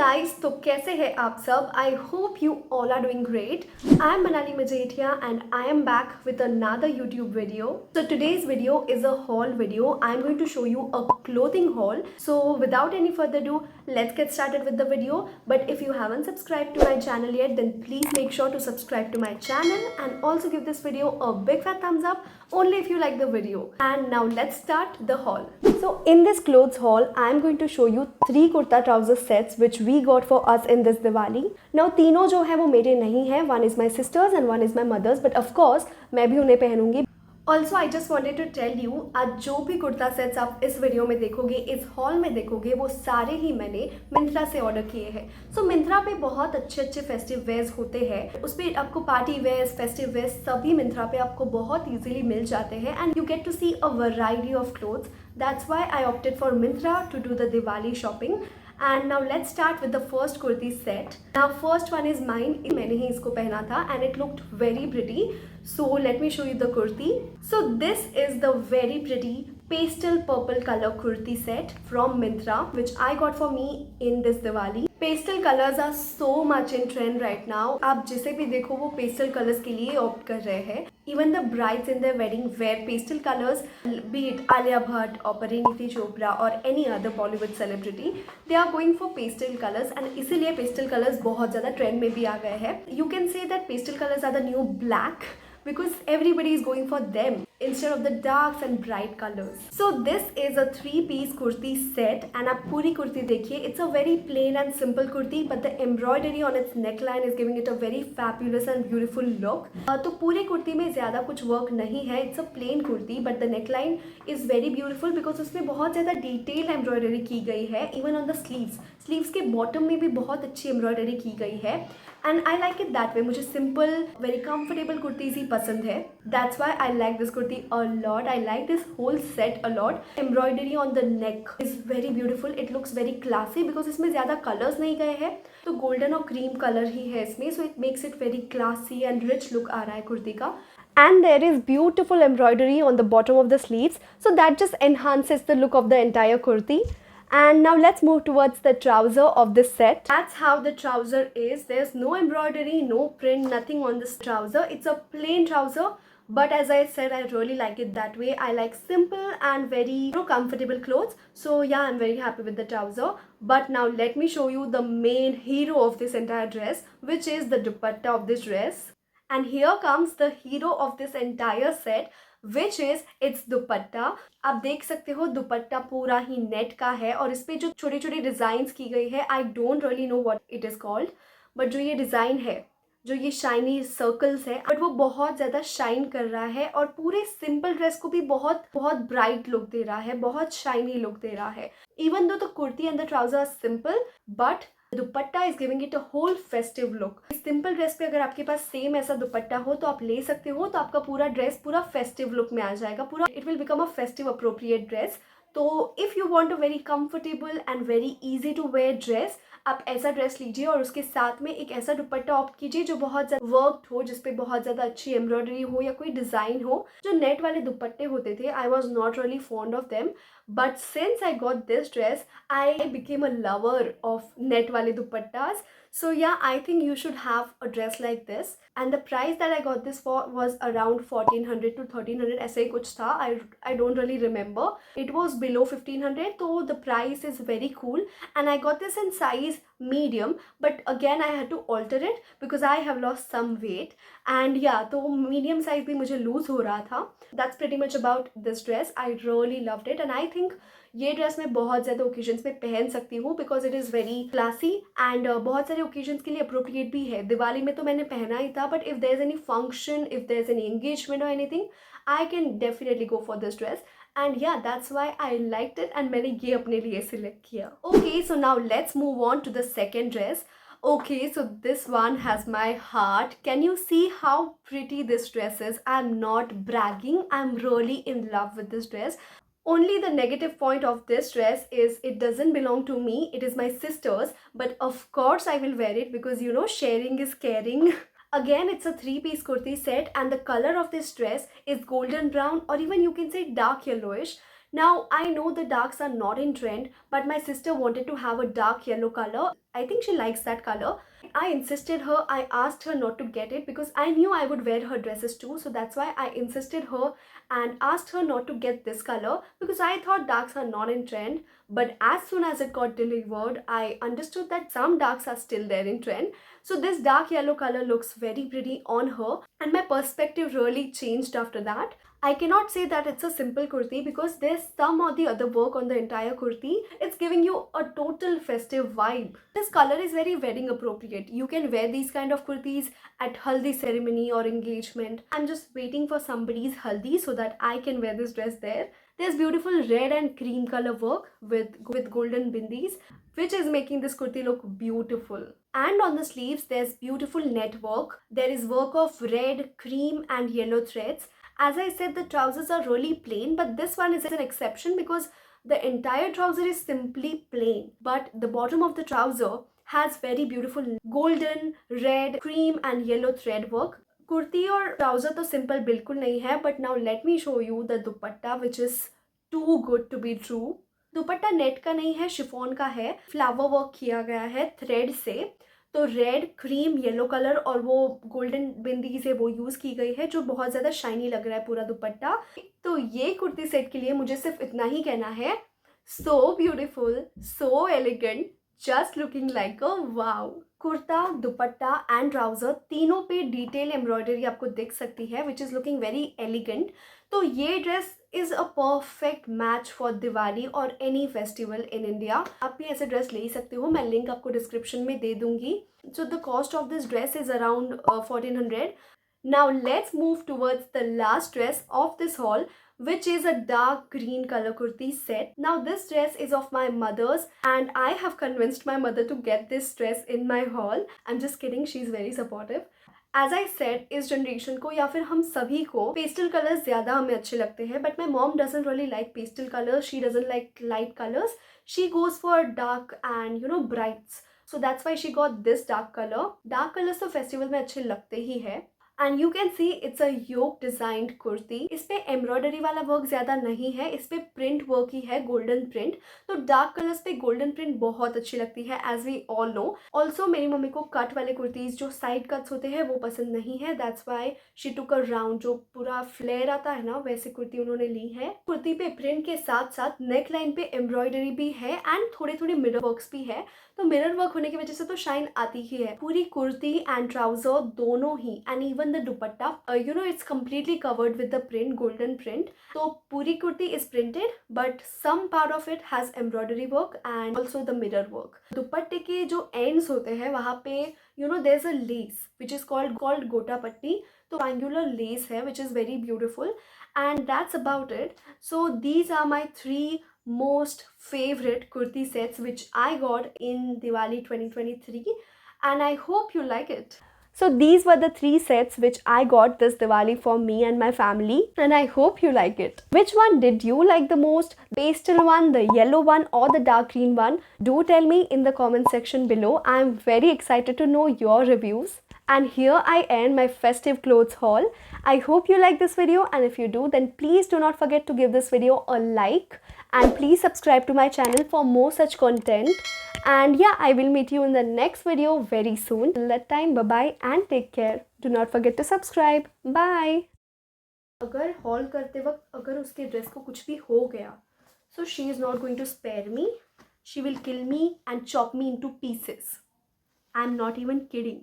Guys, तो कैसे हैं आप सब? I hope you all are doing great. I am Manali Majetia and I am back with another YouTube video. So today's video is a haul video. I am going to show you a clothing haul. So without any further ado, let's get started with the video. But if you haven't subscribed to my channel yet, then please make sure to subscribe to my channel and also give this video a big fat thumbs up only if you like the video. And now let's start the haul. So in this clothes haul, I am going to show you 3 kurta trouser sets which we got for us in this Diwali. Now तीनों जो है वो मेरे नहीं है. One is my sister's and one is my mother's, but of course मैं भी उन्हें पहनूंगी. Also I just wanted to tell you, आज जो भी कुर्ता सेट्स आप इस वीडियो में देखोगे, इस हॉल में देखोगे, वो सारे ही मैंने मिंत्रा से ऑर्डर किए हैं. सो मिंत्रा पे बहुत अच्छे अच्छे फेस्टिव वेयर्स होते हैं. उस पर आपको पार्टी वेयर्स, फेस्टिव वेयर्स सभी मिंत्रा पे आपको बहुत ईजिली मिल जाते हैं and you get to see a variety of clothes. That's why I opted for Myntra to do the Diwali shopping. And now let's start with the first kurti set. Now first one is mine. मैंने ही इसको पहना था and it looked very pretty. So let me show you the kurti. So this is the very pretty pastel purple color kurti set from Myntra which I got for me in this Diwali. Pastel colors are so much in trend right now. आप जिसे भी देखो वो pastel colors के लिए opt कर रहे हैं. Even the brides in their wedding wear pastel colors, be it Alia Bhatt or Parineeti Chopra or any other Bollywood celebrity. They are going for pastel colors and इसीलिए pastel colors बहुत ज़्यादा trend में भी आ गए हैं. You can say that pastel colors are the new black because everybody is going for them instead of the darks and bright colors. So this is a 3-piece kurti set and आप पूरी कुर्ती देखिए. It's a very plain and simple kurti but the embroidery on its neckline is giving it a very fabulous and beautiful look. तो पूरी कुर्ती में ज़्यादा कुछ work नहीं है. It's a plain kurti but the neckline is very beautiful because उसमें बहुत ज़्यादा डिटेल एम्ब्रॉयडरी की गई है. Even on the sleeves के बॉटम में भी बहुत अच्छी एम्ब्रॉयडरी की गई है and I like it that way. मुझे सिंपल वेरी कंफर्टेबल कुर्तीज ही पसंद है. That's why I like this kurti a lot. I like this whole set a lot. Embroidery on the neck is very beautiful. It looks very classy because इसमें ज़्यादा colours नहीं गए हैं. तो गोल्डन और क्रीम कलर ही है इसमें. So it makes it very classy and rich look आ रहा है कुर्ती का. And there is beautiful embroidery on the bottom of the sleeves, so that just enhances the look of the entire kurti. And now let's move towards the trouser of this set. That's how the trouser is. There's no embroidery, no print, nothing on this trouser. It's a plain trouser, but as I said, I really like it that way. I like simple and very comfortable clothes. So yeah, I'm very happy with the trouser. But now let me show you the main hero of this entire dress, which is the dupatta of this dress. And here comes the hero of this entire set, which is its दुपट्टा. आप देख सकते हो दुपट्टा पूरा ही net का है और इस पे जो छोटी छोटी डिज़ाइंस की गई है, I don't really know what it is called, but जो ये डिज़ाइन है, जो ये शाइनी सर्कल्स है, बट वो बहुत ज़्यादा शाइन कर रहा है और पूरे सिंपल ड्रेस को भी बहुत बहुत ब्राइट लुक दे रहा है, बहुत शाइनी लुक दे रहा है. Even though the kurti and the trouser are simple but dupatta is giving it a whole festive look. Simple dress पे अगर आपके पास सेम ऐसा दुपट्टा हो तो आप ले सकते हो, तो आपका पूरा ड्रेस पूरा फेस्टिव लुक में आ जाएगा. पूरा it will become a festive appropriate dress. तो if you want a very comfortable and very easy to wear dress, आप ऐसा ड्रेस लीजिए और उसके साथ में एक ऐसा दुपट्टा ऑप्ट कीजिए जो बहुत ज़्यादा वर्कड हो, जिसपे बहुत ज़्यादा अच्छी एम्ब्रॉयडरी हो या कोई डिज़ाइन हो. जो नेट वाले दुपट्टे होते थे, I was not really fond of them, but since I got this dress, I became a lover of net wale dupattas. So yeah, I think you should have a dress like this. And the price that I got this for was around 1400 to 1300. ऐसे ही कुछ था. I don't really remember. It was below 1500. So the price is very cool. And I got this in size medium. But again, I had to alter it because I have lost some weight. And yeah, तो medium size भी मुझे lose हो रहा था. That's pretty much about this dress. I really loved it. And I think ये dress मैं बहुत ज़्यादा ओकेजन्स में पहन सकती हूँ because it is very classy and बहुत सारे ओकेजन्स के लिए अप्रोप्रिएट भी है. दिवाली में तो मैंने पहना ही था, but if there is any function, if there is any engagement और anything, I can definitely go for this dress. And या that's why I liked it and मैंने ये अपने लिए सिलेक्ट किया. Okay, so now let's move on to the second dress. Okay, so this one has my heart. Can you see how pretty this dress is? I'm not bragging. I'm really in love with this dress. Only the negative point of this dress is it doesn't belong to me. It is my sister's. But of course I will wear it because you know sharing is caring. Again, it's a 3-piece kurti set and the color of this dress is golden brown or even you can say dark yellowish. Now I know the darks are not in trend, but my sister wanted to have a dark yellow color. I think she likes that color. I insisted her, I asked her not to get it because I knew I would wear her dresses too. So that's why I insisted her and asked her not to get this color because I thought darks are not in trend. But as soon as it got delivered, I understood that some darks are still there in trend. So this dark yellow color looks very pretty on her and my perspective really changed after that. I cannot say that it's a simple kurti because there's some or the other work on the entire kurti. It's giving you a total festive vibe. This color is very wedding appropriate. You can wear these kind of kurtis at haldi ceremony or engagement. I'm just waiting for somebody's haldi so that I can wear this dress there. There's beautiful red and cream color work with golden bindis, which is making this kurti look beautiful. And on the sleeves, there's beautiful net work. There is work of red, cream and yellow threads. As I said, the trousers are really plain, but this one is an exception because the entire trouser is simply plain. But the bottom of the trouser has very beautiful golden, red, cream and yellow thread work. Kurti और trouser तो simple बिल्कुल नहीं है, but now let me show you the dupatta which is too good to be true. Dupatta net का नहीं है, chiffon का है. फ्लावर वर्क किया गया है थ्रेड से. तो रेड, क्रीम, येलो कलर और वो गोल्डन बिंदी से वो यूज़ की गई है जो बहुत ज़्यादा शाइनी लग रहा है पूरा दुपट्टा. तो ये कुर्ती सेट के लिए मुझे सिर्फ इतना ही कहना है, so beautiful, so elegant, just looking like a wow. Kurta, dupatta and trouser तीनों पे डिटेल एम्ब्रॉयडरी आपको दिख सकती है which is looking very elegant. तो ये dress is a perfect match for Diwali और एनी फेस्टिवल इन इंडिया. आप भी ऐसे ड्रेस ले सकते हो, मैं लिंक आपको डिस्क्रिप्शन में दे दूंगी. So the cost of this dress is around 1400. Now let's move towards the last dress of this haul, which is a dark green color kurti set. Now this dress is of my mother's and I have convinced my mother to get this dress in my haul. I'm just kidding, she's very supportive. As I said, इस generation को या फिर हम सभी को pastel colours ज़्यादा हमें अच्छे लगते हैं, but my mom doesn't really like pastel colours. She doesn't like light colours. She goes for dark and brights. So that's why she got this dark colour. Dark colours तो festival में अच्छे लगते ही है. And you can see it's a yoke designed kurti. इस पे embroidery वाला work ज्यादा नहीं है, इस पे प्रिंट वर्क ही है, गोल्डन प्रिंट. तो डार्क कलर्स पे गोल्डन प्रिंट बहुत अच्छी लगती है as we all know. Also मेरी मम्मी को कट वाले कुर्तीज जो साइड कट्स होते हैं वो पसंद नहीं है. That's why she took a round, जो पूरा फ्लेयर आता है ना वैसे कुर्ती उन्होंने ली है. कुर्ती पे प्रिंट के साथ साथ नेक लाइन पे एम्ब्रॉयडरी भी है एंड थोड़े थोड़े मिरर वर्क्स भी है. तो मिरर वर्क होने की वजह से तो शाइन आती ही है. पूरी कुर्ती एंड ट्राउजर दोनों ही and even the dupatta it's completely covered with the print, golden print. तो पूरी kurti is printed but some part of it has embroidery work and also the mirror work. दुपट्टे के जो ends होते हैं वहाँ पे there's a lace which is called गोटा पट्टी. तो triangular lace है which is very beautiful and that's about it. So these are my 3 most favorite kurti sets which I got in Diwali 2023 and I hope you like it. So these were the 3 sets which I got this Diwali for me and my family and I hope you like it. Which one did you like the most? Pastel one, the yellow one or the dark green one? Do tell me in the comment section below. I am very excited to know your reviews. And here I end my festive clothes haul. I hope you like this video and if you do then please do not forget to give this video a like and please subscribe to my channel for more such content. And yeah, I will meet you in the next video very soon. Till that time, bye bye and take care. Do not forget to subscribe. Bye. अगर hall करते वक्त अगर उसके dress को कुछ भी हो गया, so she is not going to spare me. She will kill me and chop me into pieces. I'm not even kidding.